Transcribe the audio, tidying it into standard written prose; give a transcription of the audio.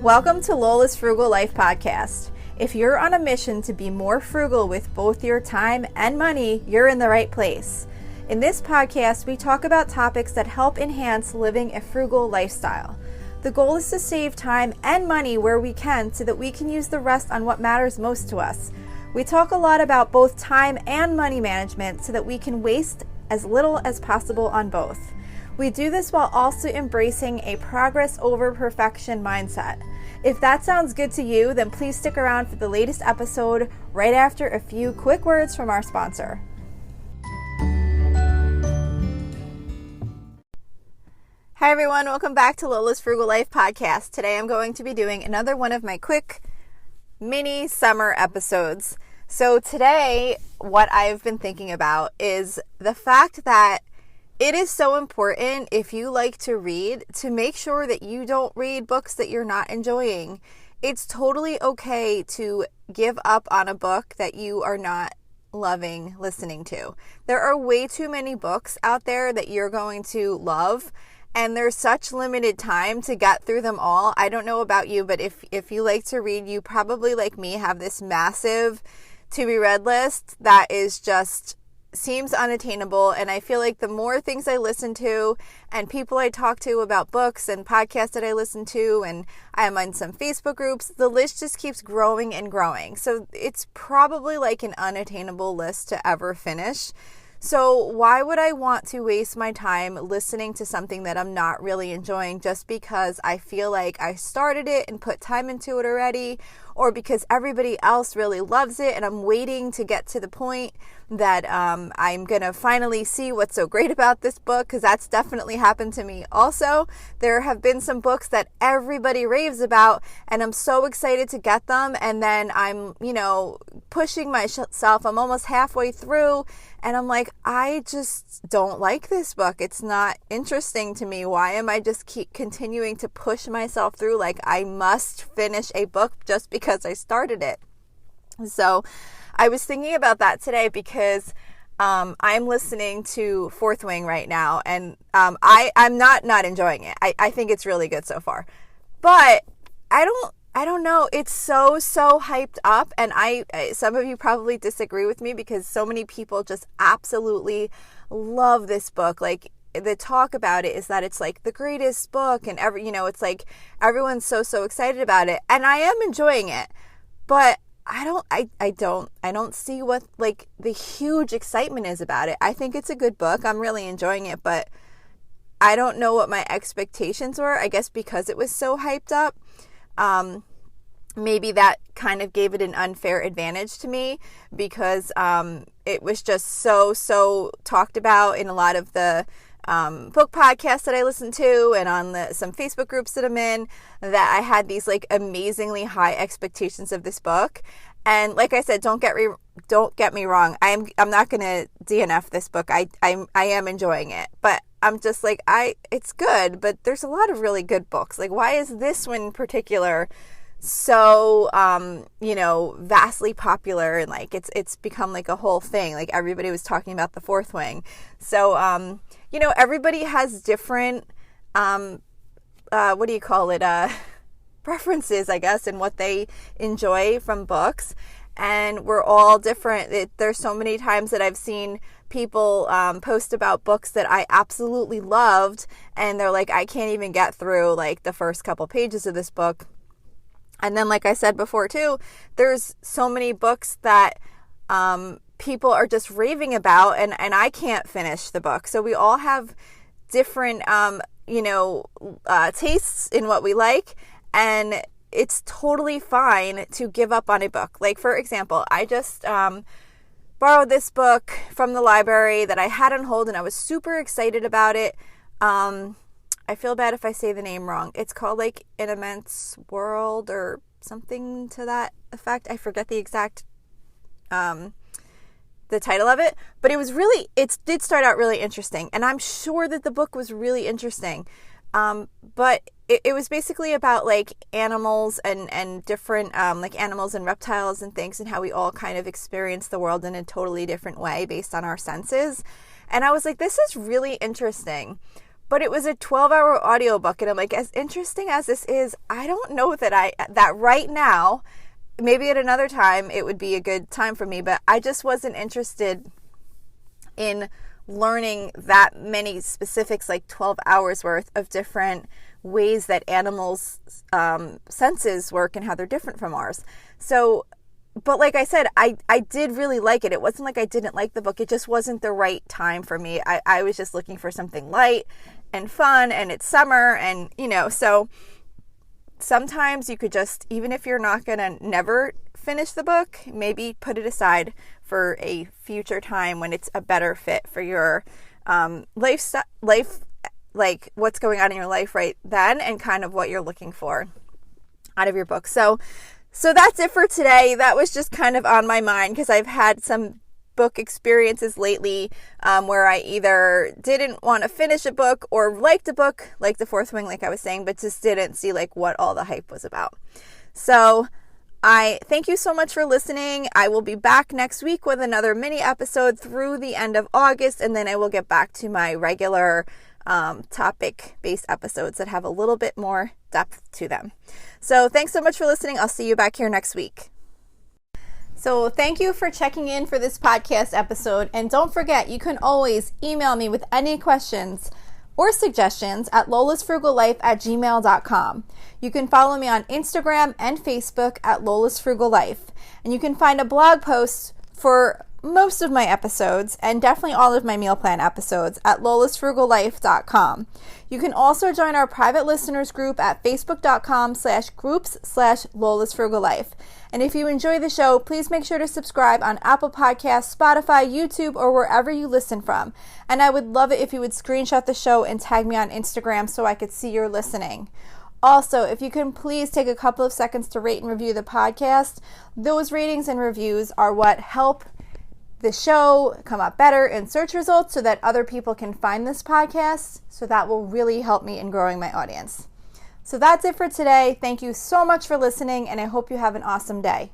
Welcome to Lola's Frugal Life Podcast. If you're on a mission to be more frugal with both your time and money, you're in the right place. In this podcast, we talk about topics that help enhance living a frugal lifestyle. The goal is to save time and money where we can so that we can use the rest on what matters most to us. We talk a lot about both time and money management so that we can waste as little as possible on both. We do this while also embracing a progress over perfection mindset. If that sounds good to you, then please stick around for the latest episode right after a few quick words from our sponsor. Hi everyone, welcome back to Lola's Frugal Life Podcast. Today I'm going to be doing another one of my quick mini summer episodes. So today, what I've been thinking about is the fact that it is so important, if you like to read, to make sure that you don't read books that you're not enjoying. It's totally okay to give up on a book that you are not loving listening to. There are way too many books out there that you're going to love, and there's such limited time to get through them all. I don't know about you, but if you like to read, you probably, like me, have this massive to-be-read list that is just seems unattainable. And I feel like the more things I listen to and people I talk to about books and podcasts that I listen to, and I am on some Facebook groups, the list just keeps growing and growing. So it's probably like an unattainable list to ever finish. So why would I want to waste my time listening to something that I'm not really enjoying just because I feel like I started it and put time into it already, or because everybody else really loves it and I'm waiting to get to the point that I'm going to finally see what's so great about this book, because that's definitely happened to me also. There have been some books that everybody raves about and I'm so excited to get them, and then I'm, pushing myself. I'm almost halfway through and I'm like, I just don't like this book. It's not interesting to me. Why am I just keep continuing to push myself through like I must finish a book just because I started it? So I was thinking about that today because I'm listening to Fourth Wing right now, and I'm not enjoying it. I think it's really good so far, but I don't know. It's so hyped up, and some of you probably disagree with me because so many people just absolutely love this book. Like, the talk about it is that it's like the greatest book, and it's like everyone's so excited about it, and I am enjoying it, but I don't see what like the huge excitement is about it. I think it's a good book. I'm really enjoying it, but I don't know what my expectations were. I guess because it was so hyped up, maybe that kind of gave it an unfair advantage to me because it was just so talked about in a lot of the book podcasts that I listen to and on some Facebook groups that I'm in, that I had these like amazingly high expectations of this book. And like I said, don't get me wrong. I'm not going to DNF this book. I am enjoying it, but I'm just like, it's good, but there's a lot of really good books. Like, why is this one in particular so vastly popular, and like it's become like a whole thing? Like, everybody was talking about the Fourth Wing. So everybody has different preferences, I guess, in what they enjoy from books, and we're all different. There's so many times that I've seen people post about books that I absolutely loved, and they're like, I can't even get through like the first couple pages of this book. And then, like I said before too, there's so many books that people are just raving about, and I can't finish the book. So we all have different tastes in what we like, and it's totally fine to give up on a book. Like, for example, I just borrowed this book from the library that I had on hold, and I was super excited about it. I feel bad if I say the name wrong. It's called like An Immense World or something to that effect. I forget the exact the title of it, but it did start out really interesting, and I'm sure that the book was really interesting. But it was basically about like animals and different like animals and reptiles and things, and how we all kind of experience the world in a totally different way based on our senses. And I was like, this is really interesting. but it was a 12-hour audiobook. And I'm like, as interesting as this is, I don't know that right now, maybe at another time it would be a good time for me, but I just wasn't interested in learning that many specifics, like 12 hours worth of different ways that animals' senses work and how they're different from ours. So, but like I said, I did really like it. It wasn't like I didn't like the book. It just wasn't the right time for me. I was just looking for something light and fun, and it's summer, and so sometimes you could just, even if you're not going to never finish the book, maybe put it aside for a future time when it's a better fit for your life, like what's going on in your life right then and kind of what you're looking for out of your book. So that's it for today. That was just kind of on my mind because I've had some book experiences lately where I either didn't want to finish a book or liked a book, like The Fourth Wing, like I was saying, but just didn't see like what all the hype was about. So I thank you so much for listening. I will be back next week with another mini episode through the end of August, and then I will get back to my regular topic-based episodes that have a little bit more depth to them. So thanks so much for listening. I'll see you back here next week. So thank you for checking in for this podcast episode. And don't forget, you can always email me with any questions or suggestions at lolasfrugallife@gmail.com. You can follow me on Instagram and Facebook at Lola's Frugal Life. And you can find a blog post for most of my episodes and definitely all of my meal plan episodes at lolasfrugallife.com. You can also join our private listeners group at facebook.com/groups/lolasfrugallife. And if you enjoy the show, please make sure to subscribe on Apple Podcasts, Spotify, YouTube, or wherever you listen from. And I would love it if you would screenshot the show and tag me on Instagram so I could see you're listening. Also, if you can please take a couple of seconds to rate and review the podcast. Those ratings and reviews are what help the show come up better in search results so that other people can find this podcast. So that will really help me in growing my audience. So that's it for today. Thank you so much for listening, and I hope you have an awesome day.